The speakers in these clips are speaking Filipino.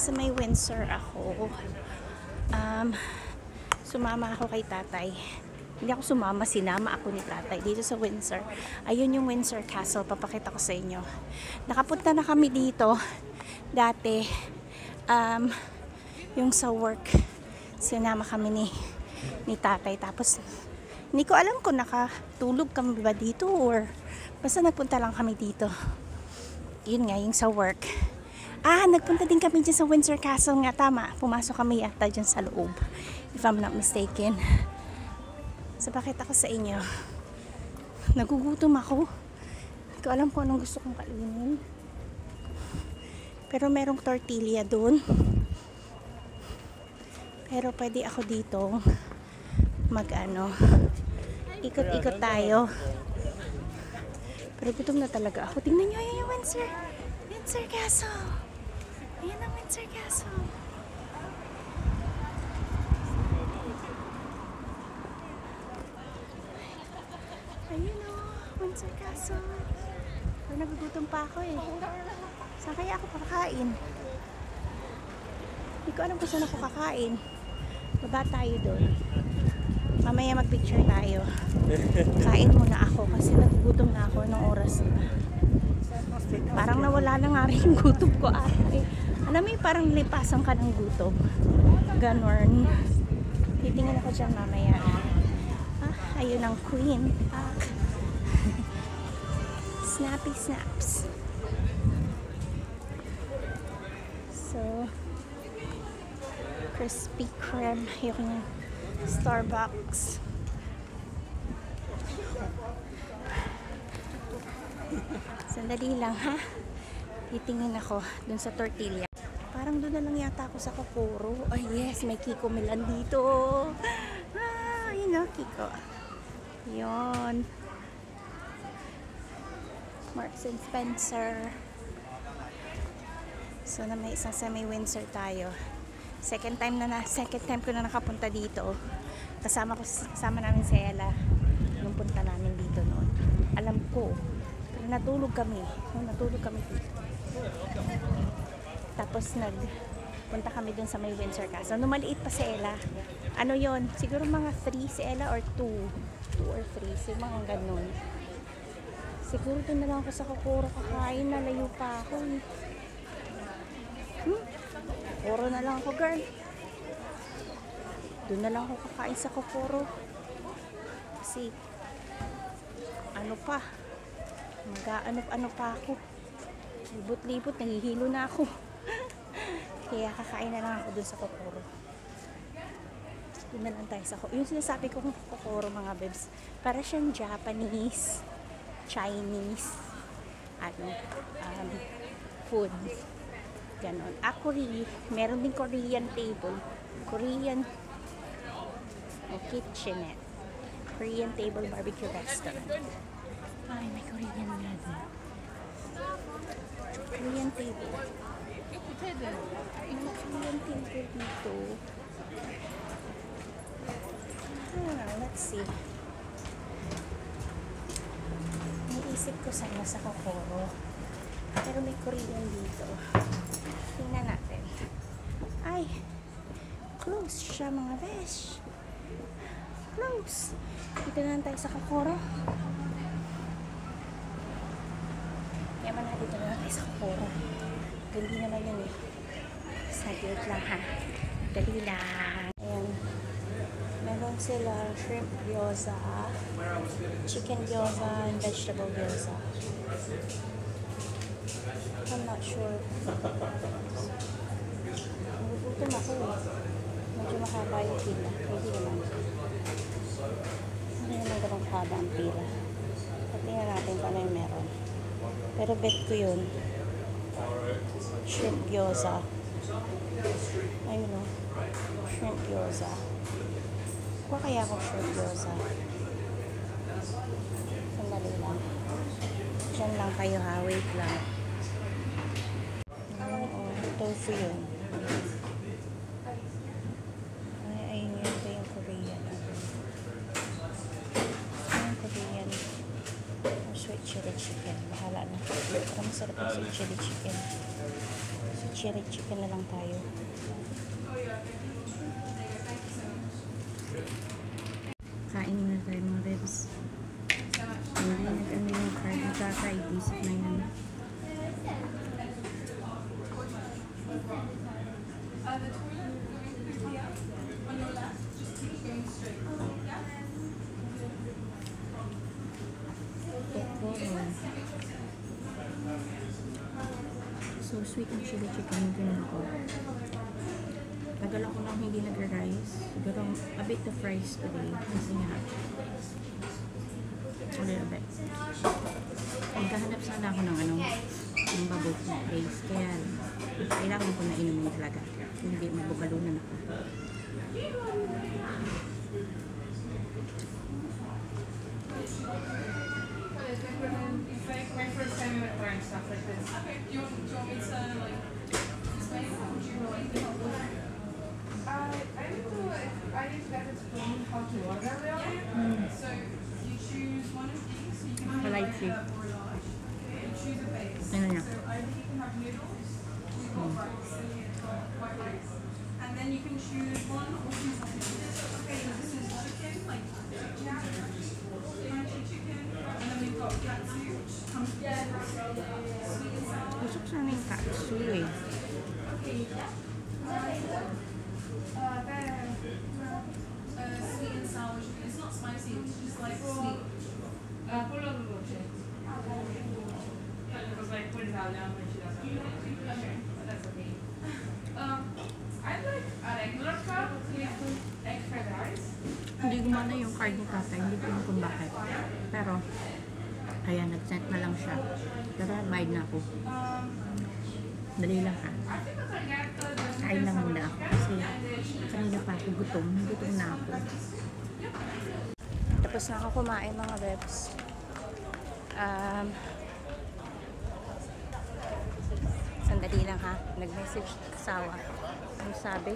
nasa may Windsor ako. Sumama ako kay tatay. Hindi ako sumama, sinama ako ni tatay dito sa Windsor. Ayun yung Windsor Castle, papakita ko sa inyo. Nakapunta na kami dito dati. Yung sa work, sinama kami ni tatay. Tapos hindi ko alam kung nakatulog kami ba dito or basta nagpunta lang kami dito. Yun nga, yung sa work. Nagpunta din kami dyan sa Windsor Castle nga, tama. Pumasok kami yata dyan sa loob, if I'm not mistaken. So, pakita ko sa inyo. Nagugutom ako. Hindi ko alam kung anong gusto kong kainin. Pero merong tortilla dun. Pero pwede ako dito ikot-ikot tayo. Pero gutom na talaga ako. Tingnan nyo, yun yung Windsor Castle. Ayan ang Windsor Castle. Ayun o, Windsor Castle. Pero nagugutom pa ako eh. Saan kaya ako kakain? Hindi ko alam kung saan ako kakain. Baba tayo doon. Mamaya mag-picture tayo. Kain muna ako kasi nagugutom na ako ng oras na. Parang nawala na nga rin yung gutom ko ate. Alam mo yung parang lipasan ka ng gutom. Ganon. Titingin ako dyan mamaya. Ayun ang queen. Snappy snaps. So, Krispy Kreme yung Starbucks. Sandali lang ha. Titingin ako dun sa tortilla. Parang dun na lang yata ako sa Kokoro. Ay yes, may Kiko Milan dito. Yun o, Kiko. Yun. Marks and Spencer. So na may isang sa may Windsor tayo. Second time ko na nakapunta dito. Kasama namin si Ella nung punta namin dito noon. Alam ko, pero natulog kami dito. Tapos nagpunta kami dun sa may Windsor Castle. Nung maliit pa si Ella, ano yon? Siguro mga 3 si Ella or 2 or 3, si mga ganun. Siguro dun na lang ako sa Kokoro kakain, nalayo pa ako. Kokoro na lang ako, girl. Doon na lang ako kakain sa Kokoro. Kasi ano pa, mag-aanop-ano pa ako. Libot-libot, nahihilo na ako. Kaya kakain na lang ako doon sa Kokoro. Doon na lang tayo sa Kokoro. Yung sinasabi ko kung Kokoro, mga bebs, para siyang Japanese, Chinese, food. Ganon. Meron din Korean table. Korean kitchenette. Korean table barbecue restaurant. Ay, may Korean nga din. Korean table. May Korean table dito. Let's see. Naisip ko sana sa Kokoro. Pero may Korean dito. Tingnan natin. Ay, close siya mga besh. Close. Dito na lang tayo sa Kokoro. Yaman na, dito na lang tayo sa Kokoro. Gandi naman yun eh. Saglit lang ha. Dali lang. Ayan. Meron sila shrimp gyoza, chicken gyoza, and vegetable gyoza. I'm not sure. Nagugutom ako eh. Medyo mahaba yung pila. Pwede naman. Hindi naman ganun haba ang pila. Tingnan natin kung ano yung meron. Pero bet ko yun. Shrimp gyoza. Ayun o. Shrimp gyoza. Kuha kaya ako shrimp gyoza. Sandali lang. Diyan lang kayo ha. Wait lang. Tofu yun. Ayun yun. Ito yung Korean. Ito yung Korean. Or sweet chili. chili chicken. Bahala na. Pero masarap yung sa chili chicken. So, chili chicken na lang tayo. Kain muna tayo mga bebs. Hindi nag-ano yung card. Nakaka-isip na yan. So sweet ang chili chicken din ako. Tagal ako lang hindi nag-rice. Siguro a bit of rice today. Kasi nga a little bit. Magkahanap sana ako ng ng babog na place. Kaya kailangan ko na inumin talaga. Hindi mabugalunan ako. It's like my first time I went learning stuff like this. Okay. Do you want me to like explain how would you really think? I need to get explain how to order really. So you choose one of these. So you can have Like like a or large. You choose a base. Ano niya? So either you can have noodles, we've got rice, and you've got white rice. And then you can choose one or two sausages. Okay, this is chicken, like crunchy chicken. And then we've got katsu, which comes with sweet and sour. Gusto ko sana yung katsu eh. Okay. Sweet and sour chicken. It's not spicy, it's just like sweet. Because like put it out now when she doesn't. Okay, but that's okay. I'd like a regular cup with egg fried rice. Hindi gumana yung card ni tatay. Hindi ko alam kung bakit. Pero, kaya nag-send na lang siya. Pero bayad na ako. Dali lang ha. I think I could get the Kain lang muna ako. Kasi kanina pa ako gutom. Gutom na ako. Tapos na ako kumain mga bebs. Sandali lang ha. Nag-message sawa. Ano sabi?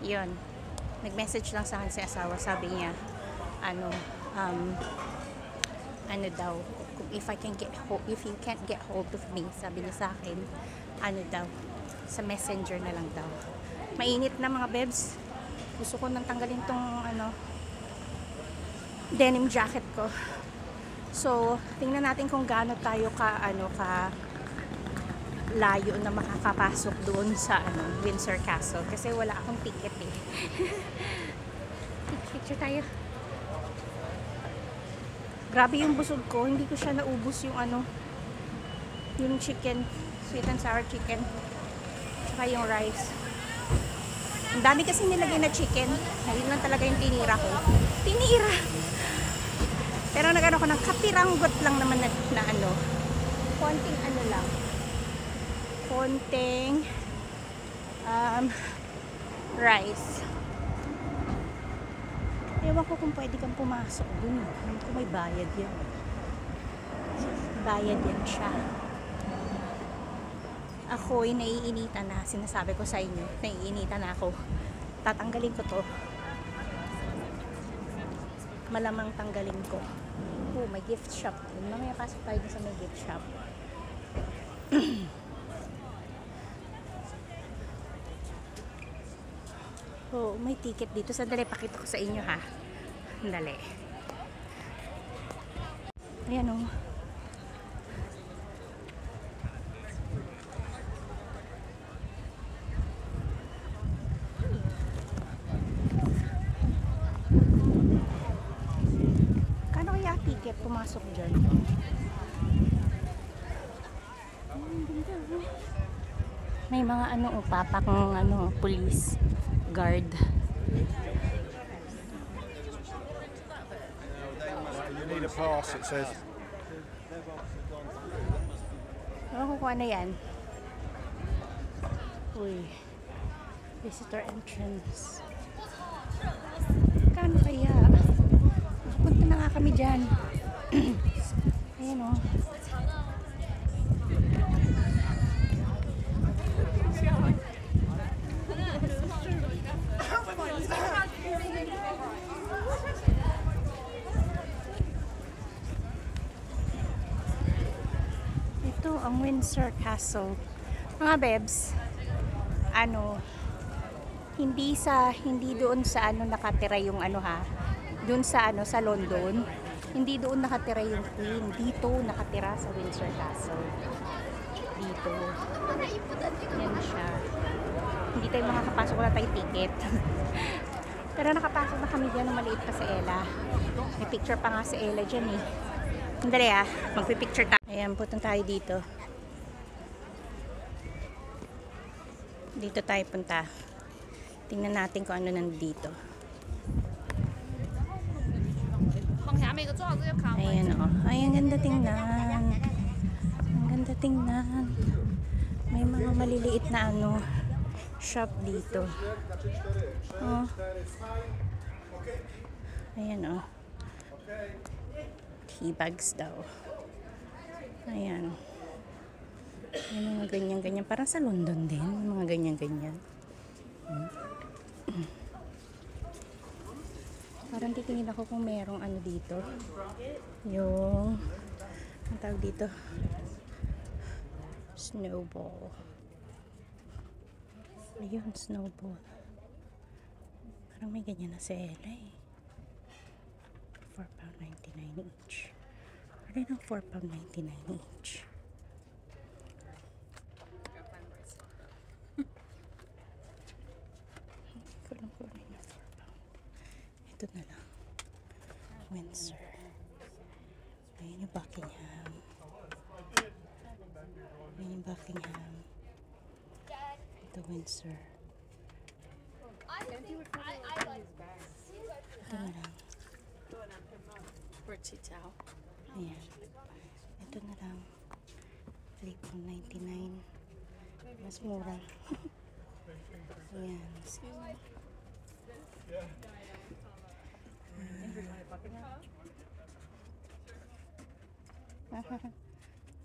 Yun. Nag-message lang sa akin si asawa. Sabi niya, ano daw, if you can't get hold of me, sabi niya sa akin, ano daw, sa messenger na lang daw. Mainit na mga bebs. Gusto ko nang tanggalin tong denim jacket ko. So, tingnan natin kung gaano tayo ka layo na makakapasok doon sa Windsor Castle kasi wala akong ticket eh. Picture tayo. Grabe yung busog ko, hindi ko siya naubos yung yung chicken, sweet and sour chicken, saka yung rice. Ang dami kasi nilagay na chicken. Ayun lang talaga yung tinira ko. Tinira! Pero nagano ko ng kapiranggot lang naman na konting lang. Konting rice. Ewan ko kung pwede kang pumasok dun. Alam ko may bayad yan. Bayad yan siya. Ako'y naiinitan na. Sinasabi ko sa inyo, naiinitan na ako. Tatanggalin ko to. Malamang tanggalin ko. Oh, may gift shop. Mamaya pasok tayo sa may gift shop. Oh, may ticket dito. Sandali, pakita ko sa inyo ha. Sandali. Ayan oh. Kano kaya ticket pumasok dyan? May mga papak ng police guard. You need a pass, it says. Ano kung ano yan? Uy. Visitor entrance. Kano kaya? Punta na nga kami dyan. Ayan o. Ito ang Windsor Castle. Mga bebs, hindi doon sa nakatira yung doon sa sa London. Hindi doon nakatira yung Queen. Dito nakatira sa Windsor Castle. Dito. Yan siya. Hindi tayo makakapasok, wala tayong ticket. Pero nakapasok na kami dyan ng maliit pa si Ella. May picture pa nga si Ella dyan eh. Sandali magpipicture tayo. Ayan, punta tayo dito. Dito tayo punta. Tingnan natin kung ano nandito. Ayan o. Ay, ang ganda tingnan. Ang ganda tingnan. May mga maliliit na shop dito. Oh. Ayan o. Tea bags daw. Ayan. May mga ganyan-ganyan. Parang sa London din. Mga ganyan-ganyan. Parang titingin ako kung merong dito. Yung ang tawag dito? Snowball. Ayun, snowball. Parang may ganyan na sa LA. £4.99 each. Ano yung £4.99 each? Kulang ko rin yung £4. Ito na lang. Windsor. Ayan yung Buckingham. Ayan yung Buckingham. Ito Windsor. Ito na lang. Ayan. Ito na lang. £3.99. Mas mura. Ayan.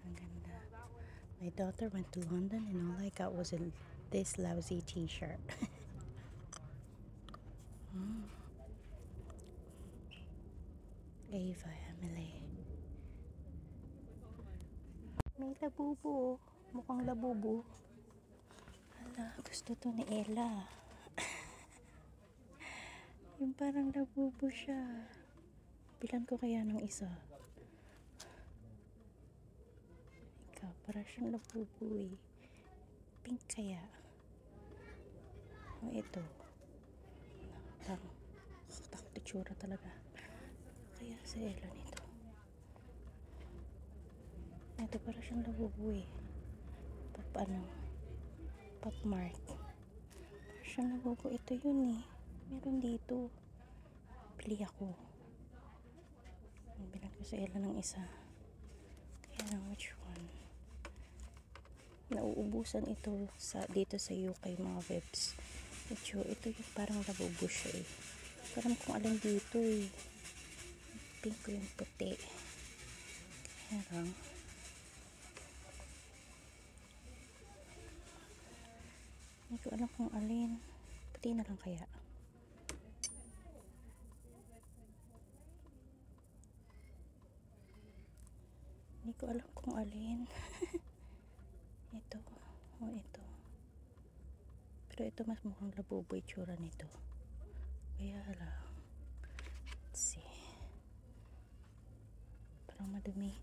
Ang ganda. My daughter went to London and all I got was this lousy t-shirt. Ava Emily. May labubo. Mukhang labubo. Hala, gusto to ni Ella. Yung parang labubo siya. Bilan ko kaya ng isa. Ikaw, para siyang labubo eh. Pink kaya. O ito. Takot itsura talaga. Kaya sa Ella nito. Ito para siyang labubo eh. Pop mark. Para siyang labubo. Ito yun eh. Meron dito. Pili ako. Bilang ko sa Ella ng isa. Kaya lang which one? Nauubusan ito dito sa UK mga webs. Ito yung parang labubo siya eh. Parang kung alin dito eh. Pink ko yung puti. Kaya lang. Hindi ko alam kung alin. Puti na lang kaya. Hindi ko alam kung alin. Ito. O ito. Pero ito mas mukhang labubo itsura nito. Kaya lang. Let's see. Parang madumi.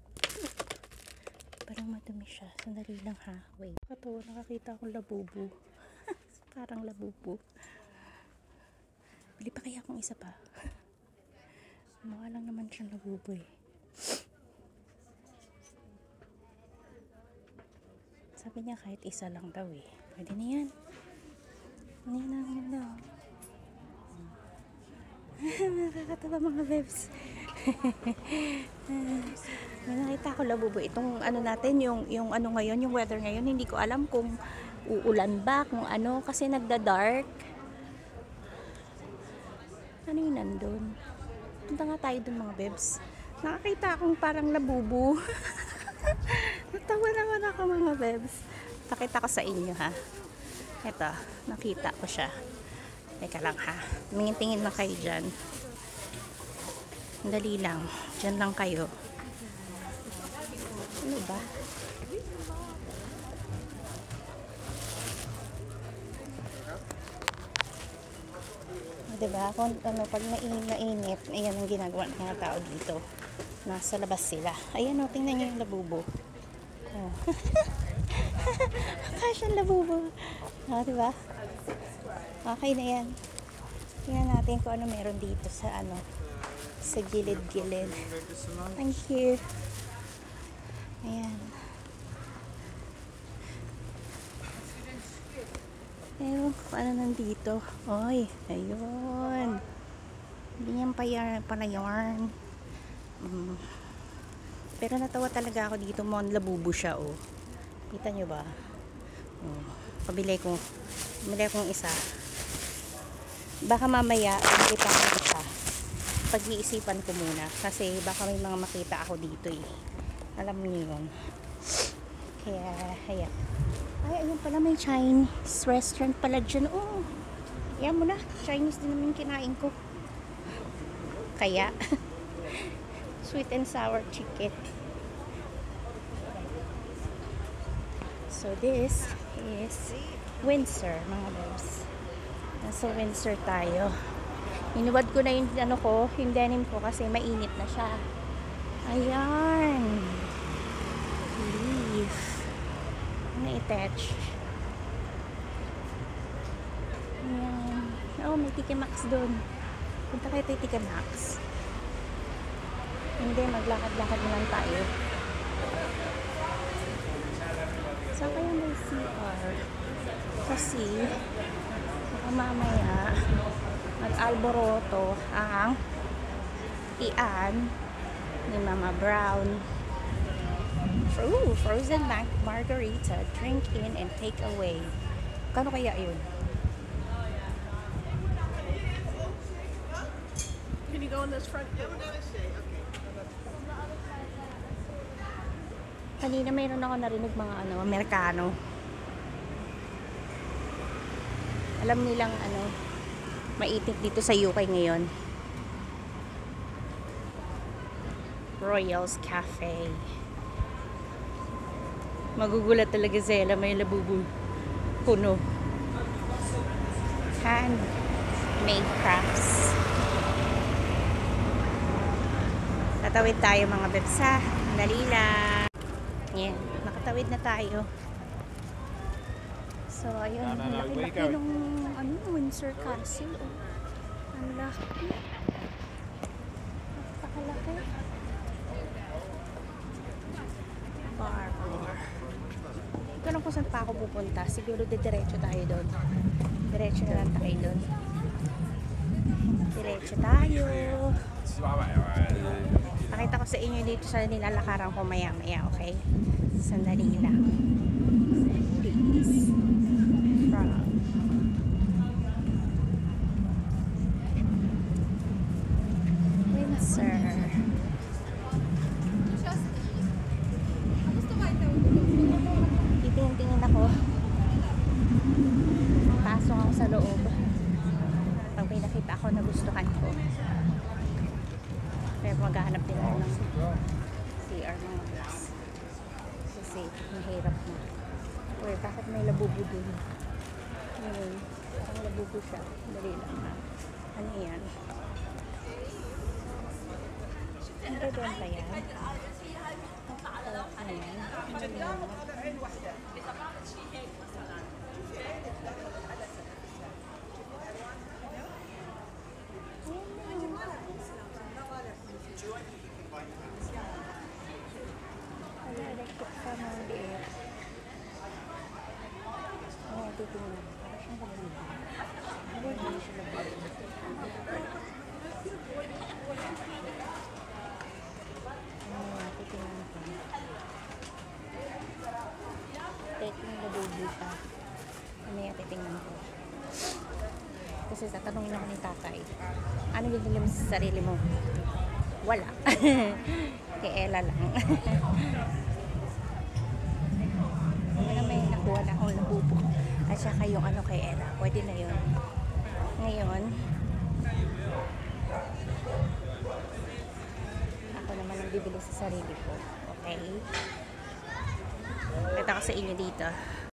Parang madumi siya. Sandali lang ha. Wait. Katawa, nakakita akong labubo. Parang labubo. Bili pa kaya akong isa pa. Mukha lang naman siyang labubo eh. Sabi niya kahit isa lang daw eh. Pwede na yan. Hindi na lang daw. Nakakatawa mga bebs. May nakita ko labubo. Itong natin, yung ngayon, yung weather ngayon, hindi ko alam kung uulan ba, kung kasi nagda-dark. Ano yung nandun? Punta nga tayo dun mga bebs. Nakakita akong parang labubo. Natawa naman ako mga bebs. Pakita ko sa inyo ha. Ito, nakita ko siya. Teka lang ha. Tingin-tingin na kayo dyan. Dali lang. Dyan lang kayo. Ano ba? Diba? Kung ano, pag nainit, ayan ang ginagawa ng mga tao dito. Nasa labas sila. Ayan o, tingnan nyo yung labubo. Oh. Kasyang labubo. Diba? Okay na yan. Tingnan natin kung ano meron dito sa ano, sa gilid-gilid. Thank you. Ayan. Ewan ko ano nandito. Oy, ayun. Hindi yan pala yarn. Pero natawa talaga ako dito. Mon labubo siya, oh. Kita nyo ba? Oh. Pabili akong isa. Baka mamaya, pabili pa akong isa. Pag-iisipan ko muna. Kasi baka may mga makita ako dito eh. Alam niyo yun. Kaya, ayan. Ay, ayun pala, may Chinese restaurant pala dyan. Oh, yan mo na. Chinese din naman kinain ko. Kaya, sweet and sour chicken. So, this is Windsor, mga babes. Nasa Windsor tayo. Inuwad ko na yung, ano ko, yung denim ko kasi mainit na siya. Ayan. Leaf. Na-attach. Ayan. Oh, may TK Maxx doon. Punta kayo tayo TK Maxx. Hindi, maglakad-lakad na lang tayo. Saan kaya may CR? Kasi, baka mamaya, mag-alboroto ang ian ni Mama Brown. Ooh, frozen margarita, drink in and take away. Kano kaya yun? Can you go in this front door? Kanina mayroon ako narinig mga Amerikano. Alam nilang maitik dito sa UK ngayon. Royals Cafe. Magugulat talaga sila, may labubu puno. Handmade crafts. Tatawid tayo mga bebsa. Dali lang. Yan, nakatawid na tayo. So, ayun, No, where you laki-laki going? nung Windsor Castle. Oh. Ang laki. Napakalaki. Bar. Ito lang kung saan pa ako pupunta. Siguro diretso tayo doon. Diretso na lang tayo doon. Diretso tayo. Pakita ko sa inyo dito sa nilalakaran ko maya-maya, okay? Sandali lang. Please. From Windsor. Titingin-tingin ako. Pasok ako sa loob. Pag may nakita ako na gustuhan ko. Pero maghahanap din ako ng CR mga guys. Kasi mahirap na. Uy, bakit may labubo dun? Ngayon, ang labubo siya. Dali lang na. Ano yan? Ang bebenta yan? Ano yan? Ano yan? Electric fan ng liit. Oo, titingnan. Para siyang labubo. Hindi siya labubo. Titingnan ko. Taking labubo siya. Mamaya titingnan ko. Kasi tatanungin ako ni tatay. Ano bibili mo sa sarili mo? Wala. Kay Ella lang. May nakuha na akong labubo. At saka yung kay Ella. Pwede na yun. Ngayon, ako naman ang bibili sa sarili ko. Okay? Kita ko sa inyo dito.